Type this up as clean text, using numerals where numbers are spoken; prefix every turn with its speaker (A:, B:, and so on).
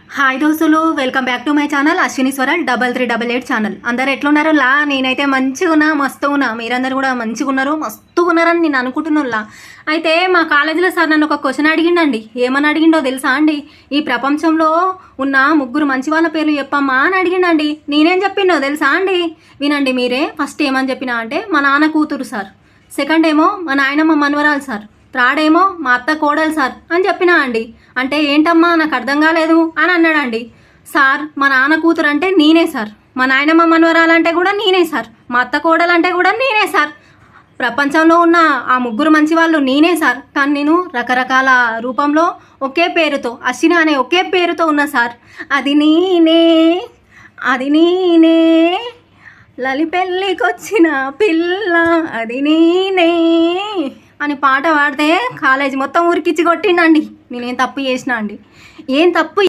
A: Hi దోస్తులు, welcome back to my channel Ashwini స్వరల్ 3388 channel. అందరు ఎట్లున్నారు? నేనైతే మంచిగా ఉన్నా, మస్తు ఉన్నా. మీరందరూ కూడా మంచిగా ఉన్నారు, మస్తు ఉన్నారని నేను అనుకుంటున్నా. అయితే మా కాలేజీలో సార్ నన్ను ఒక క్వశ్చన్ అడిగిండండి. ఏమని అడిగిండో తెలుసా అండి? ఈ ప్రపంచంలో ఉన్న ముగ్గురు మంచి వాళ్ళ పేర్లు చెప్పమ్మా అని అడిగిండండి. నేనేం చెప్పిండో తెలుసా అండి? వినండి మీరే. ఫస్ట్ ఏమని చెప్పినా అంటే మా నాన్న కూతురు సార్, సెకండ్ ఏమో మా నాయనమ్మ మనవరాలు సార్, థర్డ్ ఏమో మా అత్త కోడలు సార్ అని చెప్పినా అండి. అంటే ఏంటమ్మా నాకు అర్థం కాలేదు అని అన్నాడండి. సార్, మా నాన్న కూతురు అంటే నేనే సార్, మా నాయనమ్మ మనవరాలంటే కూడా నేనే సార్, మా అత్త కోడలంటే కూడా నేనే సార్, ప్రపంచంలో ఉన్న ఆ ముగ్గురు మంచి వాళ్ళు నేనే సార్. కానీ నేను రకరకాల రూపంలో ఒకే పేరుతో, అశ్విని అనే ఒకే పేరుతో ఉన్నా సార్. అది నేనే లలి పెళ్ళికొచ్చిన పిల్ల, అది నేనే అని పాట పాడితే కాలేజీ మొత్తం ఉరికిచ్చి కొట్టిండండి. నేనేం తప్పు చేసినా అండి? ఏం తప్పు